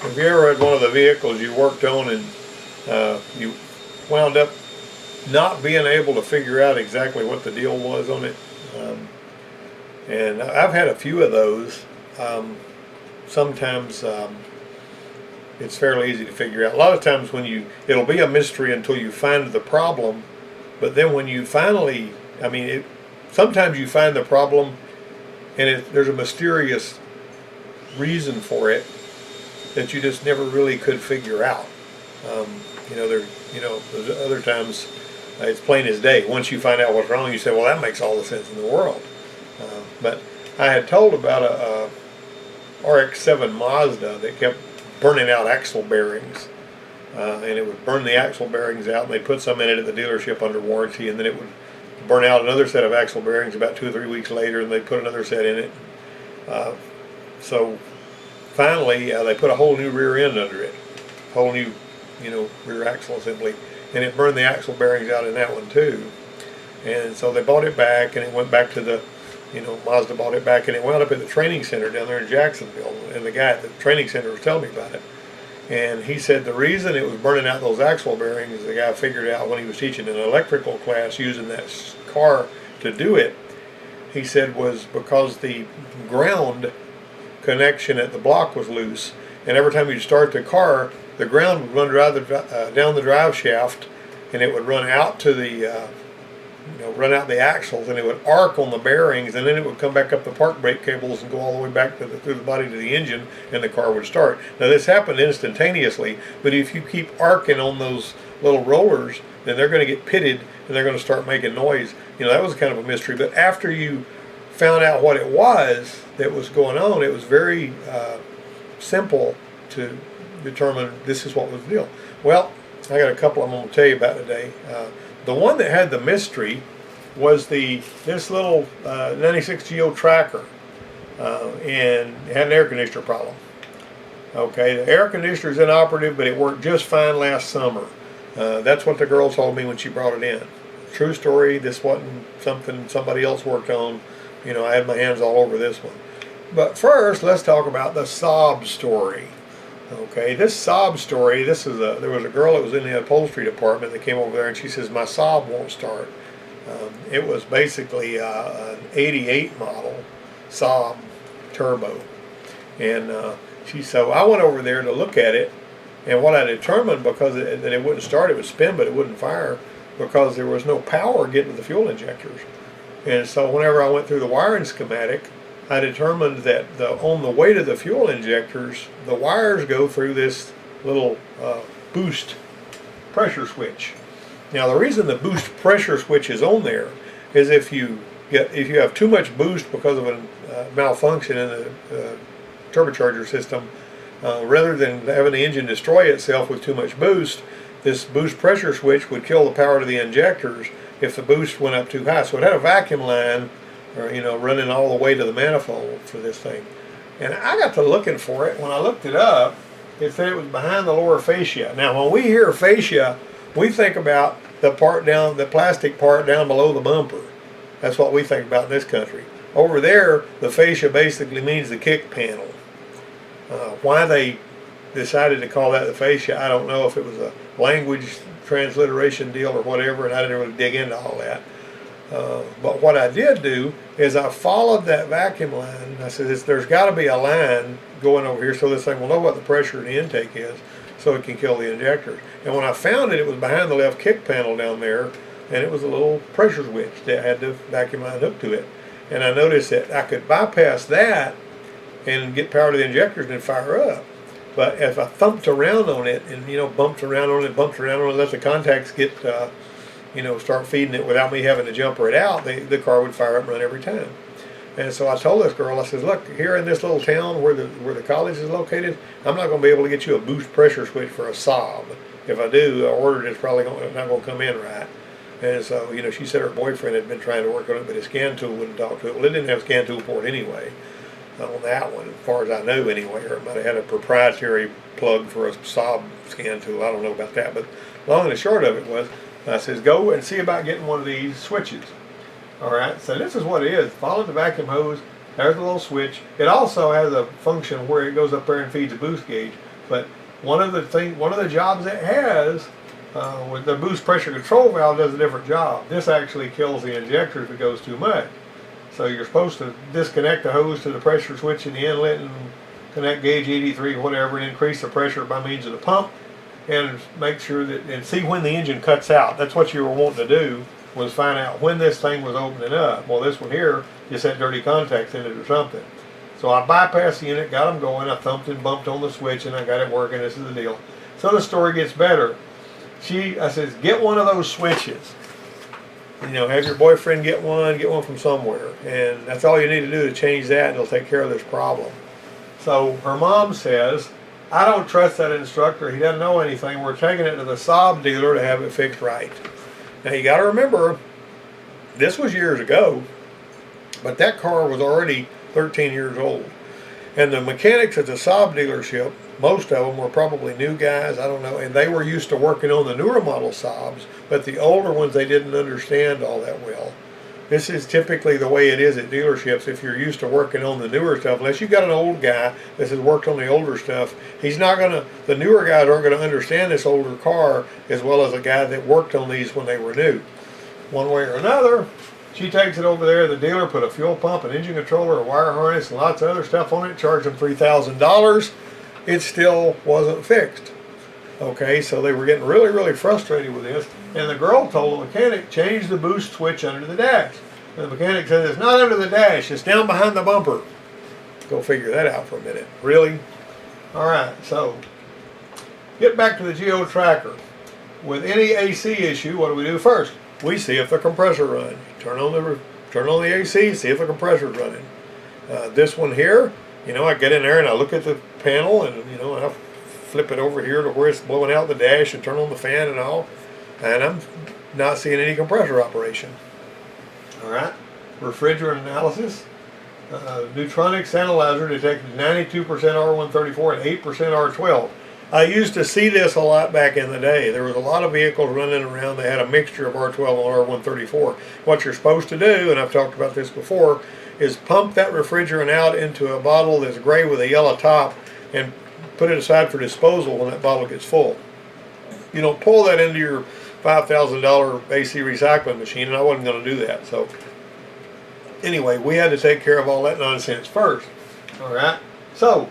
Have you ever had one of the vehicles you worked on and you wound up not being able to figure out exactly what the deal was on it? Um, and I've had a few of those. Sometimes it's fairly easy to figure out. A lot of times it'll be a mystery until you find the problem, but then when you finally, sometimes you find the problem and there's a mysterious reason for it that you just never really could figure out. Um, there's other times it's plain as day. Once you find out what's wrong, you say, well, that makes all the sense in the world. But I had told about a RX-7 Mazda that kept burning out axle bearings. And it would burn the axle bearings out, and they'd put some in it at the dealership under warranty, and then it would burn out another set of axle bearings about 2 or 3 weeks later, and they'd put another set in it. So finally, they put a whole new rear end under it, whole new, rear axle assembly, and it burned the axle bearings out in that one too. And so they bought it back, and it went back to Mazda bought it back, and it wound up at the training center down there in Jacksonville. And the guy at the training center was telling me about it. And he said the reason it was burning out those axle bearings, the guy figured out when he was teaching an electrical class using that car to do it, he said was because the ground connection at the block was loose. And every time you start the car, the ground would run down the drive shaft, and it would run out to the run out the axles, and it would arc on the bearings, and then it would come back up the park brake cables and go all the way back through the body to the engine, and the car would start. Now this happened instantaneously, but if you keep arcing on those little rollers, then they're going to get pitted and they're going to start making noise. That was kind of a mystery. But after you found out what it was that was going on, it was very simple to determine this is what was the deal. Well, I got a couple I'm going to tell you about today. The one that had the mystery was this little 96 Geo tracker, and it had an air conditioner problem. Okay, the air conditioner is inoperative, but it worked just fine last summer. That's what the girl told me when she brought it in. True story. This wasn't something somebody else worked on. I had my hands all over this one. But first, let's talk about the sob story. Okay, this sob story, there was a girl that was in the upholstery department that came over there, and she says, my sob won't start. It was basically an 88 model Saab turbo. And so I went over there to look at it, and what I determined, because that it wouldn't start, it would spin, but it wouldn't fire, because there was no power getting to the fuel injectors. And so whenever I went through the wiring schematic, I determined that on the way to the fuel injectors, the wires go through this little boost pressure switch. Now, the reason the boost pressure switch is on there is if you have too much boost because of a malfunction in the turbocharger system, rather than having the engine destroy itself with too much boost, this boost pressure switch would kill the power to the injectors if the boost went up too high. So it had a vacuum line, running all the way to the manifold for this thing. And I got to looking for it. When I looked it up, it said it was behind the lower fascia. Now, when we hear fascia, we think about the plastic part down below the bumper. That's what we think about in this country. Over there, the fascia basically means the kick panel. Why they decided to call that the fascia, I don't know, if it was a language transliteration deal or whatever, and I didn't really dig into all that. But what I did do is I followed that vacuum line. I said, there's got to be a line going over here so this thing will know what the pressure in the intake is so it can kill the injectors. And when I found it, it was behind the left kick panel down there, and it was a little pressure switch that had the vacuum line hooked to it. And I noticed that I could bypass that and get power to the injectors and fire up. But if I thumped around on it and, bumped around on it, let the contacts get start feeding it without me having to jumper it out, the car would fire up and run every time. And so I told this girl, I said, look, here in this little town where the college is located, I'm not going to be able to get you a boost pressure switch for a Saab. If I do, the order is probably not going to come in right. And so, she said her boyfriend had been trying to work on it, but his scan tool wouldn't talk to it. Well, it didn't have a scan tool port anyway on that one, as far as I know anyway, or it might have had a proprietary plug for a Saab scan tool. I don't know about that, but long and the short of it was, I says, go and see about getting one of these switches. All right, so this is what it is. Follow the vacuum hose. There's a little switch. It also has a function where it goes up there and feeds a boost gauge. But one of the jobs it has with the boost pressure control valve does a different job. This actually kills the injector if it goes too much. So you're supposed to disconnect the hose to the pressure switch in the inlet and connect gauge 83 whatever and increase the pressure by means of the pump and make sure that and see when the engine cuts out. That's what you were wanting to do, was find out when this thing was opening up. Well, this one here just had dirty contacts in it or something. So I bypassed the unit, got them going, I thumped and bumped on the switch and I got it working. This is the deal. So the story gets better. I says, get one of those switches. You know, have your boyfriend get one from somewhere. And that's all you need to do to change that and it'll take care of this problem. So her mom says, I don't trust that instructor. He doesn't know anything. We're taking it to the Saab dealer to have it fixed right. Now you got to remember, this was years ago, but that car was already 13 years old. And the mechanics at the Saab dealership, most of them were probably new guys, I don't know, and they were used to working on the newer model Saabs, but the older ones they didn't understand all that well. This is typically the way it is at dealerships. If you're used to working on the newer stuff, unless you've got an old guy that has worked on the older stuff, the newer guys aren't going to understand this older car as well as a guy that worked on these when they were new. One way or another, she takes it over there. The dealer put a fuel pump, an engine controller, a wire harness, and lots of other stuff on it, charged them $3,000. It still wasn't fixed. Okay, so they were getting really, really frustrated with this. And the girl told the mechanic, change the boost switch under the dash. And the mechanic said, it's not under the dash, it's down behind the bumper. Go figure that out for a minute. Really? Alright, so get back to the Geo Tracker. With any AC issue, what do we do first? We see if the compressor runs. Turn on the AC, see if the compressor's running. This one here, you know, I get in there and I look at the panel and, you know, I flip it over here to where it's blowing out the dash and turn on the fan and all, and I'm not seeing any compressor operation. Alright, refrigerant analysis. Neutronics analyzer detected 92% R134 and 8% R12. I used to see this a lot back in the day. There was a lot of vehicles running around that had a mixture of R12 and R134. What you're supposed to do, and I've talked about this before, is pump that refrigerant out into a bottle that's gray with a yellow top and put it aside for disposal when that bottle gets full. You don't pull that into your $5,000 AC recycling machine, and I wasn't going to do that. So anyway, we had to take care of all that nonsense first. Alright, so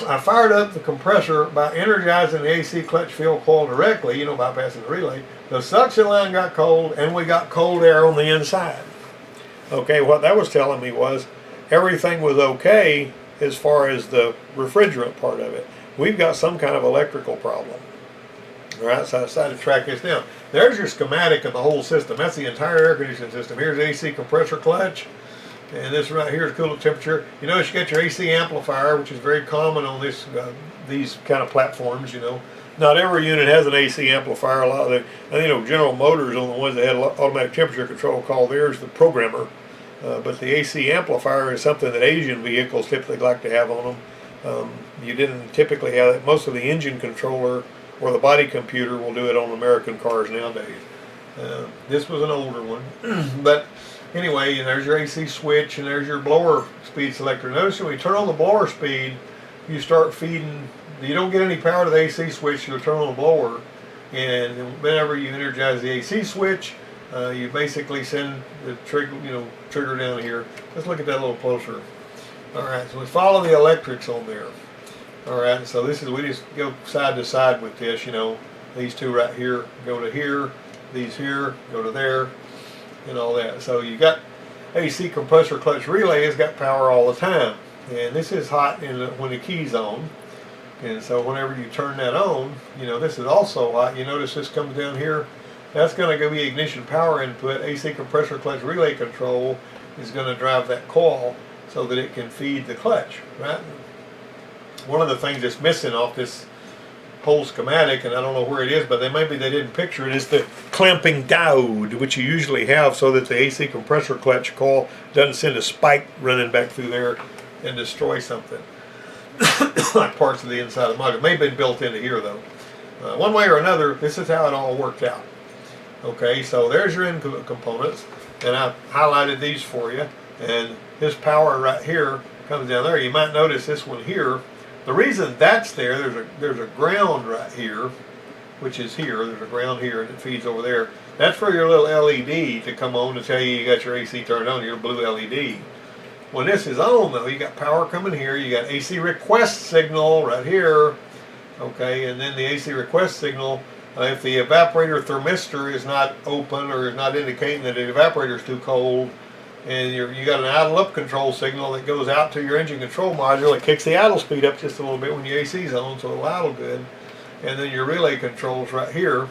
I fired up the compressor by energizing the AC clutch field coil directly, you know, bypassing the relay. The suction line got cold and we got cold air on the inside. Okay, what that was telling me was everything was okay as far as the refrigerant part of it. We've got some kind of electrical problem. Alright, so I decided to track this down. There's your schematic of the whole system. That's the entire air conditioning system. Here's AC compressor clutch. And this right here is coolant temperature. You notice you got your AC amplifier, which is very common on these kind of platforms, you know. Not every unit has an AC amplifier. A lot of General Motors on the ones that had automatic temperature control call theirs the programmer. But the AC amplifier is something that Asian vehicles typically like to have on them. You didn't typically have it. Most of the engine controller or the body computer will do it on American cars nowadays. This was an older one. But anyway, there's your AC switch and there's your blower speed selector. Notice when you turn on the blower speed, you start feeding, you don't get any power to the AC switch, you'll turn on the blower. And whenever you energize the AC switch, you basically send the trigger down here. Let's look at that a little closer. Alright, so we follow the electrics on there. Alright, so we just go side to side with this, you know. These two right here go to here, these here go to there, and all that. So you got AC compressor clutch relay has got power all the time. And this is hot when the key's on. And so whenever you turn that on, you know, this is also hot. You notice this comes down here. That's going to be ignition power input. AC compressor clutch relay control is going to drive that coil so that it can feed the clutch, right? One of the things that's missing off this whole schematic, and I don't know where it is, but maybe they didn't picture it, is the clamping diode, which you usually have so that the AC compressor clutch coil doesn't send a spike running back through there and destroy something. Like parts of the inside of the module. It may have been built into here though. One way or another, this is how it all worked out. Okay, so there's your input components, and I highlighted these for you, and this power right here comes down there. You might notice this one here The reason that's there, there's a ground right here, which is here. There's a ground here, and it feeds over there. That's for your little LED to come on to tell you got your AC turned on, your blue LED. When this is on, though, you got power coming here. You got AC request signal right here, okay, and then the AC request signal. If the evaporator thermistor is not open or is not indicating that the evaporator is too cold, and you got an idle up control signal that goes out to your engine control module, it kicks the idle speed up just a little bit when your AC is on, so it'll idle good. And then your relay controls right here,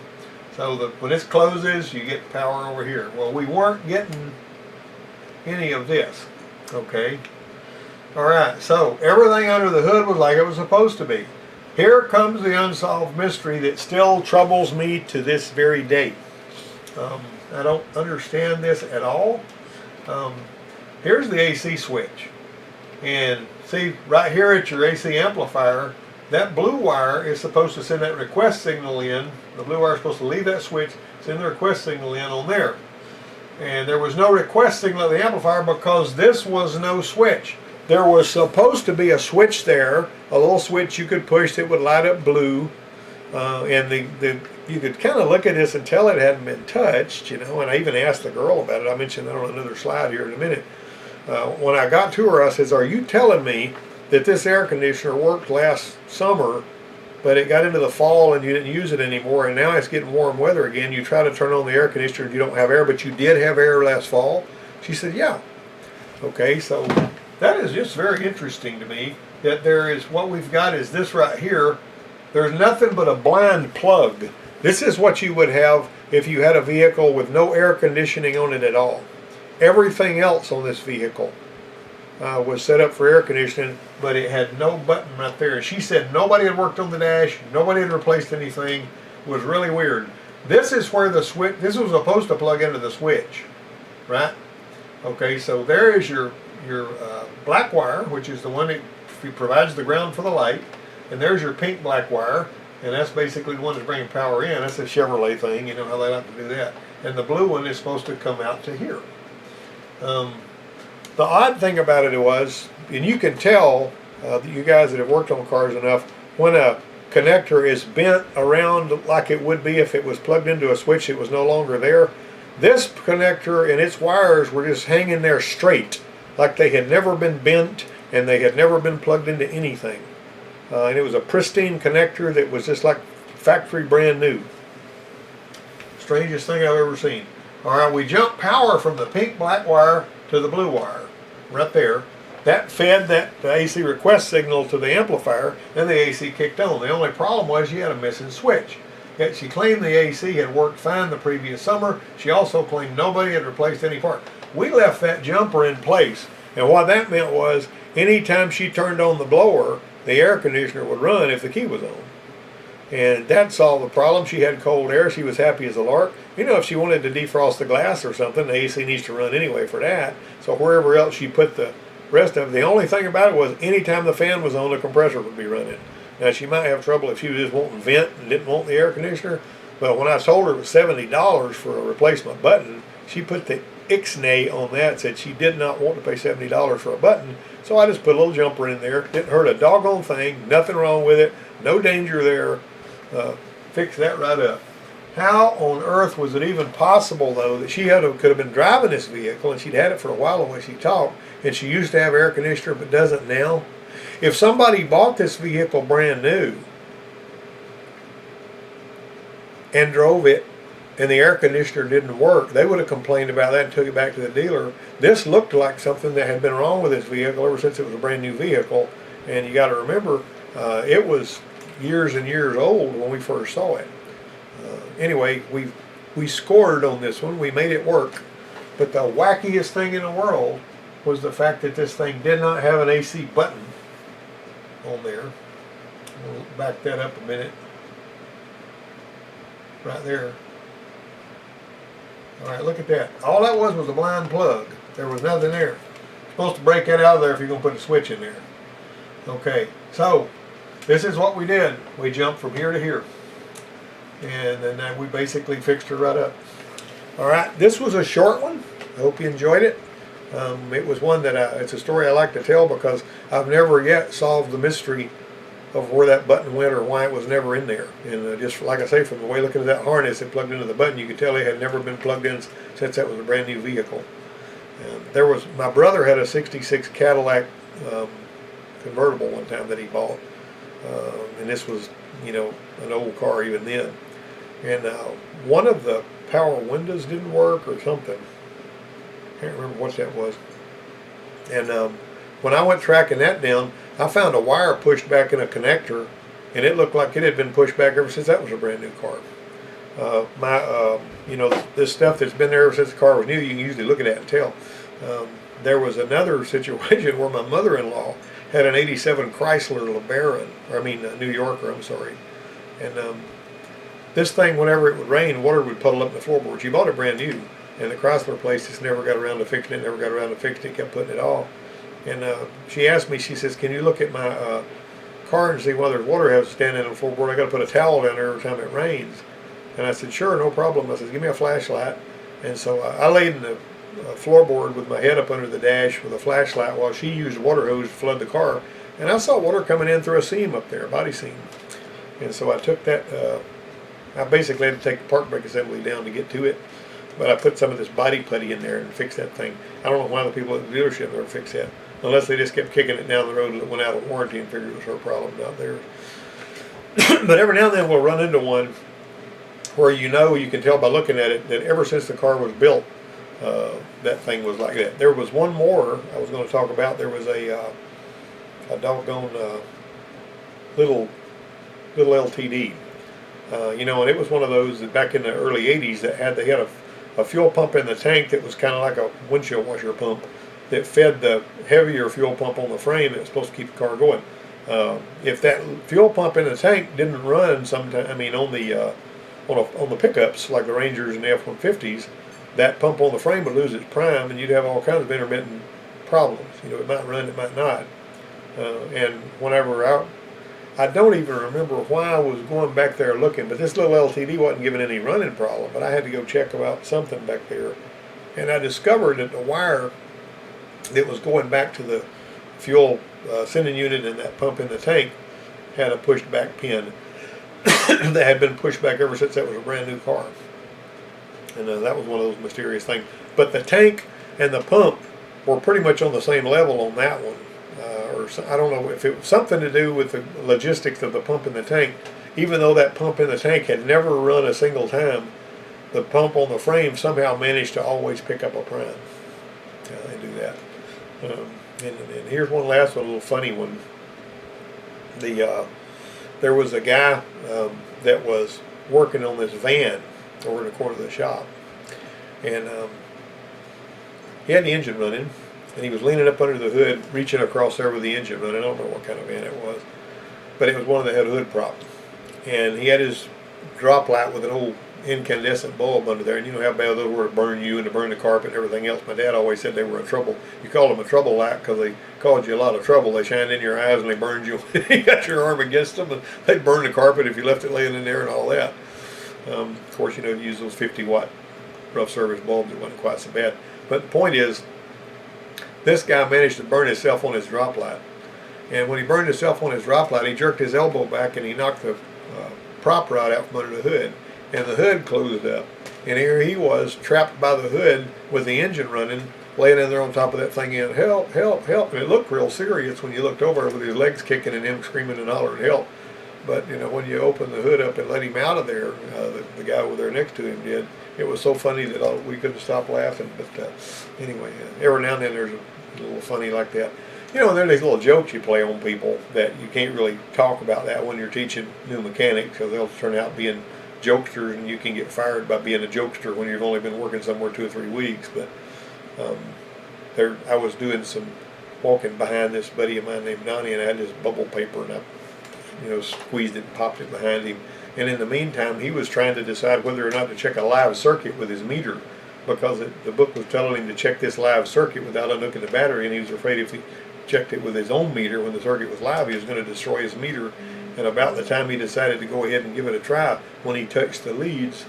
so that when this closes, you get power over here. Well, we weren't getting any of this, okay? All right, so everything under the hood was like it was supposed to be. Here comes the unsolved mystery that still troubles me to this very day. I don't understand this at all. Here's the AC switch. And see, right here at your AC amplifier, that blue wire is supposed to send that request signal in. The blue wire is supposed to leave that switch, send the request signal in on there. And there was no request signal at the amplifier because this was no switch. There was supposed to be a switch there, a little switch you could push that would light up blue, and you could kind of look at this and tell it hadn't been touched, you know. And I even asked the girl about it. I mentioned that on another slide here in a minute. When I got to her, I says, "Are you telling me that this air conditioner worked last summer, but it got into the fall and you didn't use it anymore, and now it's getting warm weather again? You try to turn on the air conditioner and you don't have air, but you did have air last fall?" She said, "Yeah." Okay, so that is just very interesting to me, that there is, what we've got is this right here. There's nothing but a blind plug. This is what you would have if you had a vehicle with no air conditioning on it at all. Everything else on this vehicle was set up for air conditioning, but it had no button right there. She said nobody had worked on the dash, nobody had replaced anything. It was really weird. This is where the switch, this was supposed to plug into the switch, right? Okay, so there is your black wire, which is the one that provides the ground for the light, and there's your pink black wire, and that's basically the one that's bringing power in. That's a Chevrolet thing, you know how they like to do that. And the blue one is supposed to come out to here. The odd thing about it was, and you can tell, you guys that have worked on cars enough, when a connector is bent around like it would be if it was plugged into a switch that was no longer there, this connector and its wires were just hanging there straight, like they had never been bent and they had never been plugged into anything. And it was a pristine connector that was just like factory brand new. Strangest thing I've ever seen. All right, we jumped power from the pink black wire to the blue wire, right there. That fed the AC request signal to the amplifier, and the AC kicked on. The only problem was you had a missing switch. Yet she claimed the AC had worked fine the previous summer. She also claimed nobody had replaced any part. We left that jumper in place, and what that meant was anytime she turned on the blower, the air conditioner would run if the key was on. And that solved the problem. She had cold air. She was happy as a lark. You know, if she wanted to defrost the glass or something, the AC needs to run anyway for that. So wherever else she put the rest of it, the only thing about it was anytime the fan was on, the compressor would be running. Now, she might have trouble if she was just wanting vent and didn't want the air conditioner. But when I told her it was $70 for a replacement button, she put the ixnay on that, said she did not want to pay $70 for a button. So I just put a little jumper in there. Didn't hurt a doggone thing. Nothing wrong with it. No danger there. Fix that right up. How on earth was it even possible, though, that she could have been driving this vehicle, and she'd had it for a while the way she talked, and she used to have air conditioner but doesn't now? If somebody bought this vehicle brand new and drove it and the air conditioner didn't work, they would have complained about that and took it back to the dealer. This looked like something that had been wrong with this vehicle ever since it was a brand new vehicle. And you got to remember, it was years and years old when we first saw it. Anyway, we scored on this one. We made it work. But the wackiest thing in the world was the fact that this thing did not have an AC button on there. We'll back that up a minute. Right there. All right, look at that. All that was a blind plug. There was nothing there. You're supposed to break that out of there if you're going to put a switch in there. Okay, so this is what we did. We jumped from here to here. And then we basically fixed her right up. All right, this was a short one. I hope you enjoyed it. It was one that it's a story I like to tell because I've never yet solved the mystery of where that button went or why it was never in there. And just like I say, from the way looking at that harness it plugged into the button, you could tell it had never been plugged in since that was a brand new vehicle. My brother had a 66 Cadillac convertible one time that he bought. And this was, an old car even then. And one of the power windows didn't work or something. Can't remember what that was. And when I went tracking that down, I found a wire pushed back in a connector, and it looked like it had been pushed back ever since that was a brand new car. This stuff that's been there ever since the car was new, you can usually look at that and tell. There was another situation where my mother-in-law had an 87 Chrysler LeBaron, New Yorker, I'm sorry. And this thing, whenever it would rain, water would puddle up in the floorboard. She bought it brand new, and the Chrysler place just never got around to fixing it, kept putting it off. And she asked me, she says, can you look at my car and see whether water has standing on the floorboard? I got to put a towel down there every time it rains. And I said, sure, no problem. I said, give me a flashlight. And so I laid in the floorboard with my head up under the dash with a flashlight while she used a water hose to flood the car. And I saw water coming in through a seam up there, a body seam. And so I took that, I basically had to take the park brake assembly down to get to it. But I put some of this body putty in there and fixed that thing. I don't know why the people at the dealership ever fixed that. Unless they just kept kicking it down the road and it went out of warranty and figured it was her problem, not theirs. But every now and then we'll run into one where you can tell by looking at it that ever since the car was built, that thing was like that. There was one more I was going to talk about. There was a doggone little LTD, and it was one of those that back in the early '80s that they had a fuel pump in the tank that was kind of like a windshield washer pump that fed the heavier fuel pump on the frame that was supposed to keep the car going. If that fuel pump in the tank didn't run on the pickups like the Rangers and the F-150s, that pump on the frame would lose its prime, and you'd have all kinds of intermittent problems. It might run, it might not. And whenever I don't even remember why I was going back there looking, but this little LTD wasn't giving any running problem, but I had to go check about something back there. And I discovered that the wire that was going back to the fuel sending unit and that pump in the tank had a pushed back pin that had been pushed back ever since that was a brand new car. And that was one of those mysterious things. But the tank and the pump were pretty much on the same level on that one. I don't know if it was something to do with the logistics of the pump in the tank. Even though that pump in the tank had never run a single time, the pump on the frame somehow managed to always pick up a prime. They do that. And here's one last one, a little funny one. There was a guy that was working on this van over in the corner of the shop, and he had the engine running, and he was leaning up under the hood, reaching across there with the engine running. I don't know what kind of van it was, but it was one that had a hood prop, and he had his drop light with an old incandescent bulb under there, and you know how bad those were to burn you and to burn the carpet and everything else. My dad always said they were a trouble. You called them a trouble light because they caused you a lot of trouble. They shined in your eyes and they burned you. You got your arm against them, and they'd burn the carpet if you left it laying in there and all that. Of course, you use those 50-watt rough service bulbs. It wasn't quite so bad. But the point is, this guy managed to burn himself on his drop light. And when he burned himself on his drop light, he jerked his elbow back and he knocked the prop rod out from under the hood. And the hood closed up. And here he was, trapped by the hood with the engine running, laying in there on top of that thing in, help, help, help. And it looked real serious when you looked over with his legs kicking and him screaming and hollering help. But, when you opened the hood up and let him out of there, the guy over there next to him did, it was so funny that we couldn't stop laughing. But anyway, every now and then there's a little funny like that. There are these little jokes you play on people that you can't really talk about that when you're teaching new mechanics, because they'll turn out being jokesters, and you can get fired by being a jokester when you've only been working somewhere 2 or 3 weeks. But I was doing some walking behind this buddy of mine named Donnie, and I had this bubble paper, and I squeezed it and popped it behind him. And in the meantime, he was trying to decide whether or not to check a live circuit with his meter, because the book was telling him to check this live circuit without unhooking the battery, and he was afraid if he checked it with his own meter when the circuit was live, he was going to destroy his meter. And about the time he decided to go ahead and give it a try, when he touched the leads,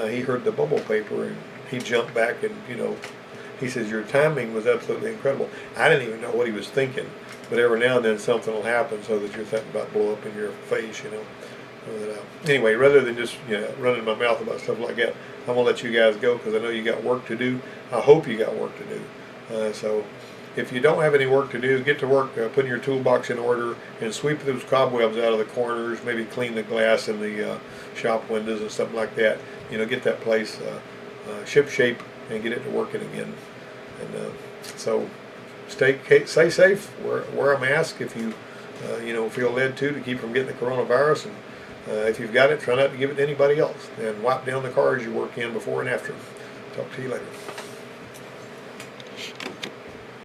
he heard the bubble paper, and he jumped back, and He says, your timing was absolutely incredible. I didn't even know what he was thinking, but every now and then something will happen so that you're thinking about blow up in your face, you know. Anyway, rather than just running my mouth about stuff like that, I'm gonna let you guys go because I know you got work to do. I hope you got work to do. So if you don't have any work to do, get to work putting your toolbox in order and sweep those cobwebs out of the corners. Maybe clean the glass in the shop windows and something like that. You know, get that place ship shape and get it to working again. And so stay safe. Wear a mask if you feel led to keep from getting the coronavirus. And if you've got it, try not to give it to anybody else. And wipe down the cars you work in before and after. Talk to you later.